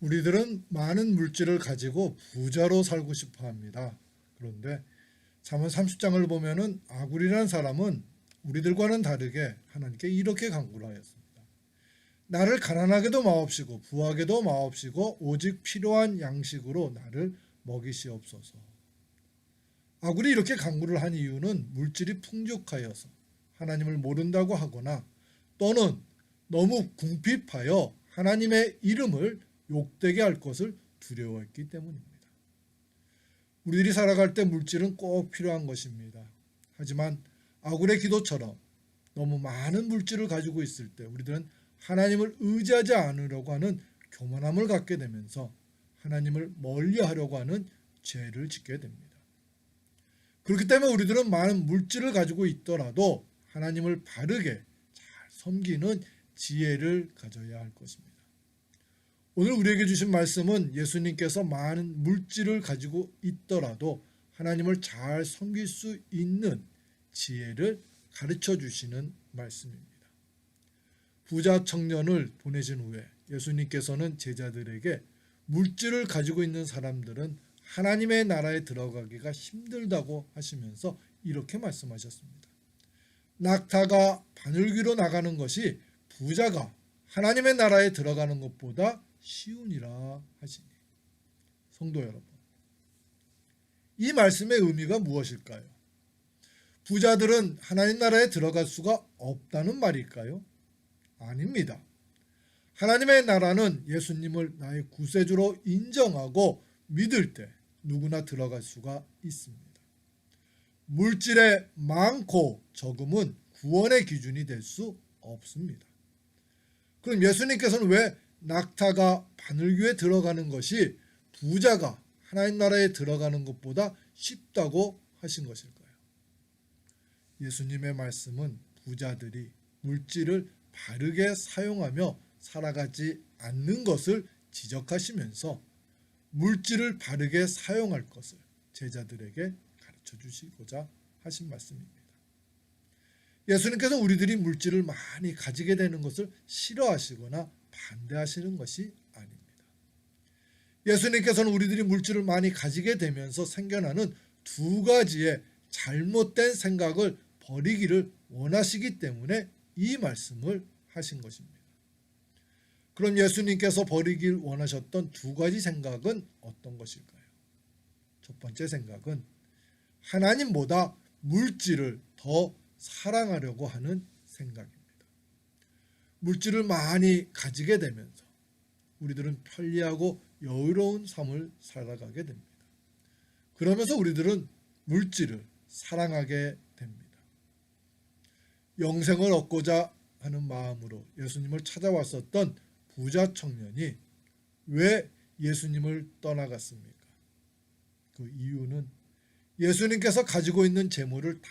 우리들은 많은 물질을 가지고 부자로 살고 싶어 합니다. 그런데 잠언 30장을 보면은 아굴이라는 사람은 우리들과는 다르게 하나님께 이렇게 간구를 하였습니다. 나를 가난하게도 마옵시고 부하게도 마옵시고 오직 필요한 양식으로 나를 먹이시옵소서. 아굴이 이렇게 간구를 한 이유는 물질이 풍족하여서 하나님을 모른다고 하거나 또는 너무 궁핍하여 하나님의 이름을 욕되게 할 것을 두려워했기 때문입니다. 우리들이 살아갈 때 물질은 꼭 필요한 것입니다. 하지만 아굴의 기도처럼 너무 많은 물질을 가지고 있을 때 우리들은 하나님을 의지하지 않으려고 하는 교만함을 갖게 되면서 하나님을 멀리하려고 하는 죄를 짓게 됩니다. 그렇기 때문에 우리들은 많은 물질을 가지고 있더라도 하나님을 바르게 잘 섬기는 지혜를 가져야 할 것입니다. 오늘 우리에게 주신 말씀은 예수님께서 많은 물질을 가지고 있더라도 하나님을 잘 섬길 수 있는 지혜를 가르쳐 주시는 말씀입니다. 부자 청년을 보내신 후에 예수님께서는 제자들에게 물질을 가지고 있는 사람들은 하나님의 나라에 들어가기가 힘들다고 하시면서 이렇게 말씀하셨습니다. 낙타가 바늘귀로 나가는 것이 부자가 하나님의 나라에 들어가는 것보다 쉬우니라 하시니. 성도 여러분, 이 말씀의 의미가 무엇일까요? 부자들은 하나님 나라에 들어갈 수가 없다는 말일까요? 아닙니다. 하나님의 나라는 예수님을 나의 구세주로 인정하고 믿을 때 누구나 들어갈 수가 있습니다. 물질의 많고 적음은 구원의 기준이 될 수 없습니다. 그럼 예수님께서는 왜 낙타가 바늘귀에 들어가는 것이 부자가 하나님 나라에 들어가는 것보다 쉽다고 하신 것일까요? 예수님의 말씀은 부자들이 물질을 바르게 사용하며 살아가지 않는 것을 지적하시면서 물질을 바르게 사용할 것을 제자들에게 가르쳐 주시고자 하신 말씀입니다. 예수님께서 우리들이 물질을 많이 가지게 되는 것을 싫어하시거나 반대하시는 것이 아닙니다. 예수님께서는 우리들이 물질을 많이 가지게 되면서 생겨나는 두 가지의 잘못된 생각을 버리기를 원하시기 때문에 이 말씀을 하신 것입니다. 그럼 예수님께서 버리길 원하셨던 두 가지 생각은 어떤 것일까요? 첫 번째 생각은 하나님보다 물질을 더 사랑하려고 하는 생각입니다. 물질을 많이 가지게 되면서 우리들은 편리하고 여유로운 삶을 살아가게 됩니다. 그러면서 우리들은 물질을 사랑하게 됩니다. 영생을 얻고자 하는 마음으로 예수님을 찾아왔었던 부자 청년이 왜 예수님을 떠나갔습니까? 그 이유는 예수님께서 가지고 있는 재물을 다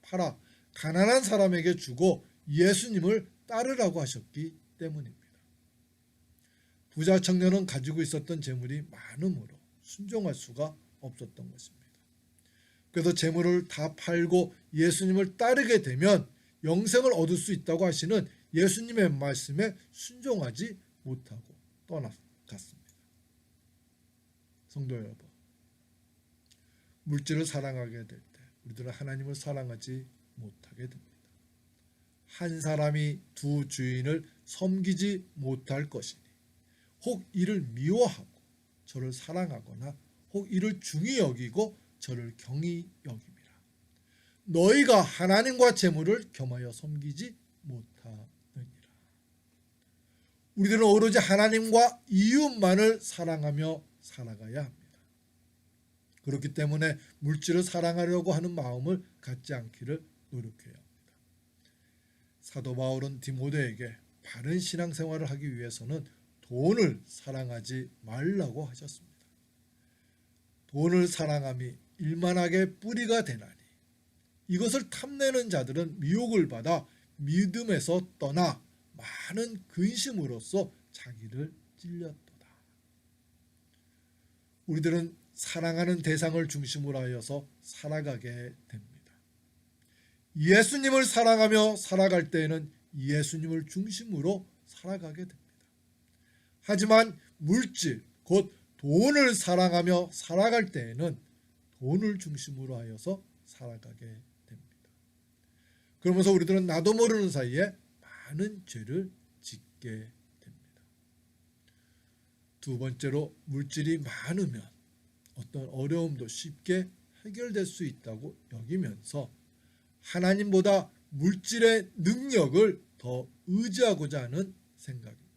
팔아 가난한 사람에게 주고 예수님을 따르라고 하셨기 때문입니다. 부자 청년은 가지고 있었던 재물이 많음으로 순종할 수가 없었던 것입니다. 그래서 재물을 다 팔고 예수님을 따르게 되면 영생을 얻을 수 있다고 하시는 예수님의 말씀에 순종하지 못하고 떠나갔습니다. 성도 여러분, 물질을 사랑하게 될 때 우리들은 하나님을 사랑하지 못하게 됩니다. 한 사람이 두 주인을 섬기지 못할 것이니 혹 이를 미워하고 저를 사랑하거나 혹 이를 중히 여기고 저를 경히 여김이라. 너희가 하나님과 재물을 겸하여 섬기지 못하느니라. 우리들은 오로지 하나님과 이웃만을 사랑하며 살아가야 합니다. 그렇기 때문에 물질을 사랑하려고 하는 마음을 갖지 않기를 노력해야 합니다. 사도 바울은 디모데에게 바른 신앙생활을 하기 위해서는 돈을 사랑하지 말라고 하셨습니다. 돈을 사랑함이 일만하게 뿌리가 되나니 이것을 탐내는 자들은 미혹을 받아 믿음에서 떠나 많은 근심으로써 자기를 찔렸도다. 우리들은 사랑하는 대상을 중심으로 하여서 살아가게 됩니다. 예수님을 사랑하며 살아갈 때에는 예수님을 중심으로 살아가게 됩니다. 하지만 물질, 곧 돈을 사랑하며 살아갈 때에는 돈을 중심으로 하여서 살아가게 됩니다. 그러면서 우리들은 나도 모르는 사이에 많은 죄를 짓게 됩니다. 두 번째로, 물질이 많으면 어떤 어려움도 쉽게 해결될 수 있다고 여기면서 하나님보다 물질의 능력을 더 의지하고자 하는 생각입니다.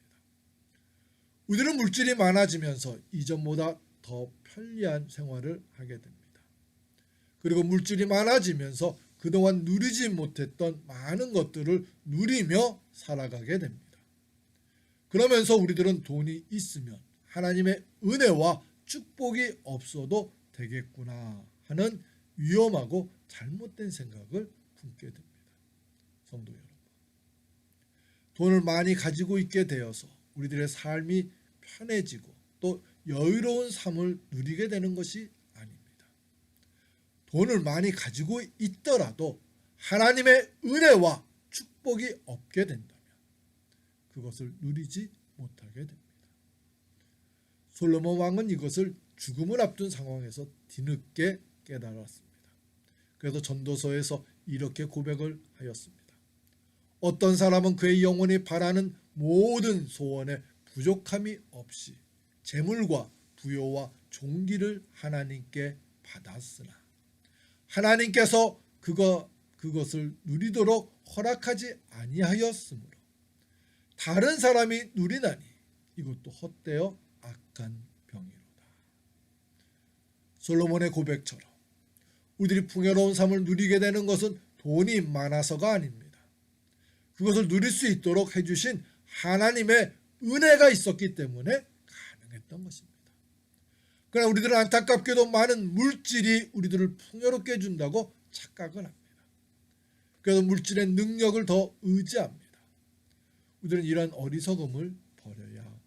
우리들은 물질이 많아지면서 이전보다 더 편리한 생활을 하게 됩니다. 그리고 물질이 많아지면서 그동안 누리지 못했던 많은 것들을 누리며 살아가게 됩니다. 그러면서 우리들은 돈이 있으면 하나님의 은혜와 축복이 없어도 되겠구나 하는 위험하고 잘못된 생각을 품게 됩니다. 성도 여러분, 돈을 많이 가지고 있게 되어서 우리들의 삶이 편해지고 또 여유로운 삶을 누리게 되는 것이 아닙니다. 돈을 많이 가지고 있더라도 하나님의 은혜와 축복이 없게 된다면 그것을 누리지 못하게 됩니다. 솔로몬 왕은 이것을 죽음을 앞둔 상황에서 뒤늦게 깨달았습니다. 그래서 전도서에서 이렇게 고백을 하였습니다. 어떤 사람은 그의 영혼이 바라는 모든 소원에 부족함이 없이 재물과 부요와 종기를 하나님께 받았으나 하나님께서 그것을 누리도록 허락하지 아니하였으므로 다른 사람이 누리나니 이것도 헛되어 악한 병이로다. 솔로몬의 고백처럼 우리들이 풍요로운 삶을 누리게 되는 것은 돈이 많아서가 아닙니다. 그것을 누릴 수 있도록 해주신 하나님의 은혜가 있었기 때문에 가능했던 것입니다. 그러나 우리들은 안타깝게도 많은 물질이 우리들을 풍요롭게 해준다고 착각을 합니다. 그래서 물질의 능력을 더 의지합니다. 우리들은 이런 어리석음을 버려야 합니다.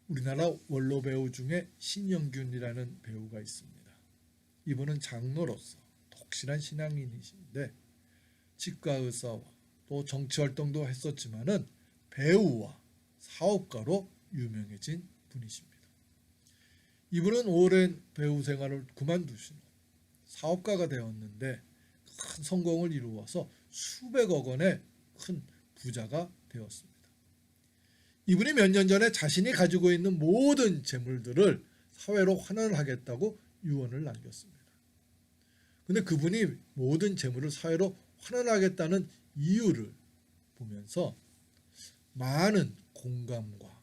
우리나라 원로 배우 중에 신영균이라는 배우가 있습니다. 이분은 장로로서 독실한 신앙인이신데 치과 의사와 또 정치활동도 했었지만은 배우와 사업가로 유명해진 분이십니다. 이분은 오랜 배우 생활을 그만두신 후 사업가가 되었는데 큰 성공을 이루어서 수백억 원의 큰 부자가 되었습니다. 이분이 몇 년 전에 자신이 가지고 있는 모든 재물들을 사회로 환원을 하겠다고 유언을 남겼습니다. 근데 그분이 모든 재물을 사회로 환원하겠다는 이유를 보면서 많은 공감과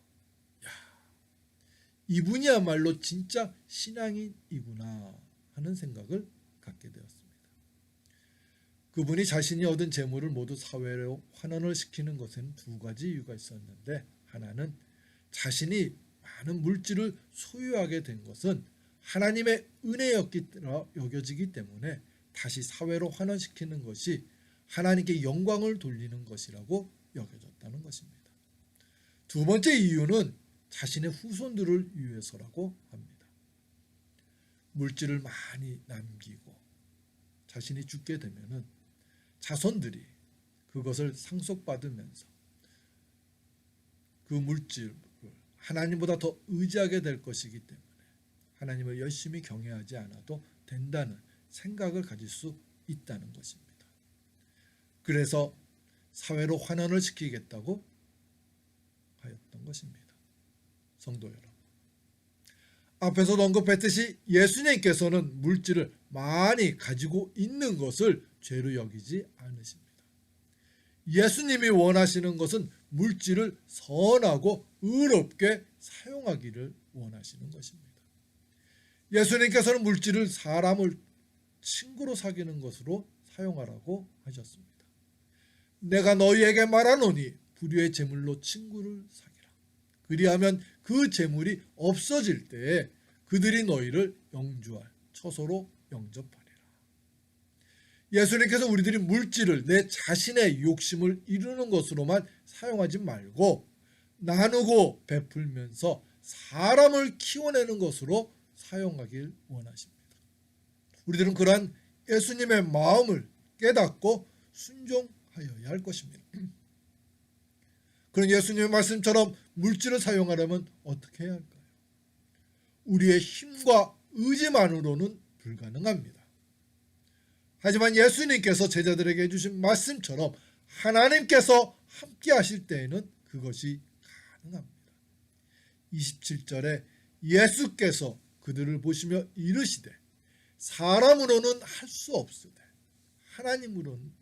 이분이야말로 진짜 신앙인이구나 하는 생각을 갖게 되었습니다. 그분이 자신이 얻은 재물을 모두 사회로 환원을 시키는 것에는 두 가지 이유가 있었는데, 하나는 자신이 많은 물질을 소유하게 된 것은 하나님의 은혜였기라 여겨지기 때문에 다시 사회로 환원시키는 것이 하나님께 영광을 돌리는 것이라고 여겨졌다는 것입니다. 두 번째 이유는 자신의 후손들을 위해서라고 합니다. 물질을 많이 남기고 자신이 죽게 되면은 자손들이 그것을 상속받으면서 그 물질을 하나님보다 더 의지하게 될 것이기 때문에 하나님을 열심히 경외하지 않아도 된다는 생각을 가질 수 있다는 것입니다. 그래서 사회로 환원을 시키겠다고 하였던 것입니다. 성도 여러분, 앞에서도 언급했듯이 예수님께서는 물질을 많이 가지고 있는 것을 죄로 여기지 않으십니다. 예수님이 원하시는 것은 물질을 선하고 의롭게 사용하기를 원하시는 것입니다. 예수님께서는 물질을 사람을 친구로 사귀는 것으로 사용하라고 하셨습니다. 내가 너희에게 말하노니 불의의 재물로 친구를 사귀라. 그리하면 그 재물이 없어질 때에 그들이 너희를 영주할 처소로 영접하리라. 예수님께서 우리들이 물질을 내 자신의 욕심을 이루는 것으로만 사용하지 말고 나누고 베풀면서 사람을 키워내는 것으로 사용하길 원하십니다. 우리들은 그러한 예수님의 마음을 깨닫고 순종하여야 할 것입니다. 그런 예수님의 말씀처럼 물질을 사용하려면 어떻게 해야 할까요? 우리의 힘과 의지만으로는 불가능합니다. 하지만 예수님께서 제자들에게 해주신 말씀처럼 하나님께서 함께 하실 때에는 그것이 가능합니다. 27절에 예수께서 그들을 보시며 이르시되 사람으로는 할 수 없으되 하나님으로는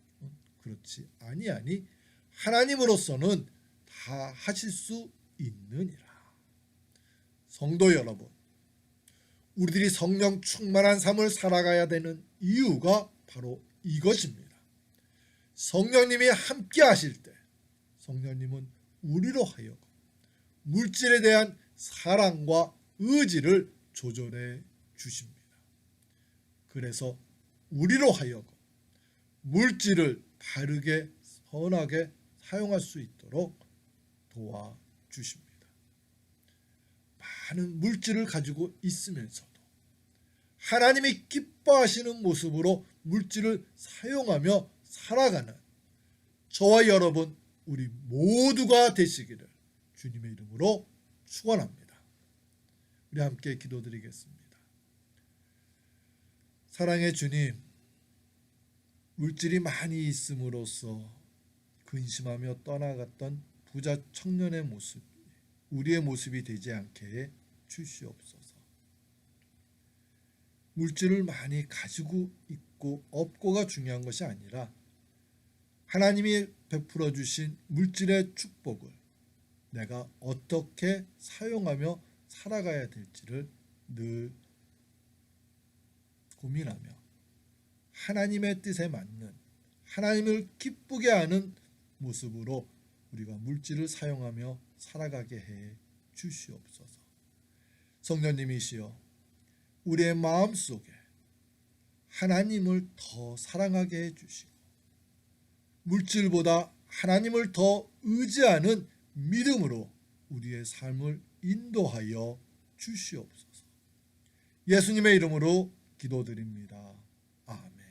그렇지 아니하니 하나님으로서는 다 하실 수 있느니라. 성도 여러분, 우리들이 성령 충만한 삶을 살아가야 되는 이유가 바로 이것입니다. 성령님이 함께 하실 때 성령님은 우리로 하여금 물질에 대한 사랑과 의지를 조절해 주십니다. 그래서 우리로 하여금 물질을 바르게 선하게 사용할 수 있도록 도와주십니다. 많은 물질을 가지고 있으면서도 하나님이 기뻐하시는 모습으로 물질을 사용하며 살아가는 저와 여러분 우리 모두가 되시기를 주님의 이름으로 축원합니다. 우리 함께 기도드리겠습니다. 사랑의 주님, 물질이 많이 있음으로써 근심하며 떠나갔던 부자 청년의 모습, 우리의 모습이 되지 않게 해 주시옵소서. 물질을 많이 가지고 있고 없고가 중요한 것이 아니라 하나님이 베풀어 주신 물질의 축복을 내가 어떻게 사용하며 살아가야 될지를 늘 고민하며 하나님의 뜻에 맞는 하나님을 기쁘게 하는 모습으로 우리가 물질을 사용하며 살아가게 해 주시옵소서. 성령님이시여 우리의 마음속에 하나님을 더 사랑하게 해 주시고 물질보다 하나님을 더 의지하는 믿음으로 우리의 삶을 인도하여 주시옵소서. 예수님의 이름으로 기도드립니다. 아멘.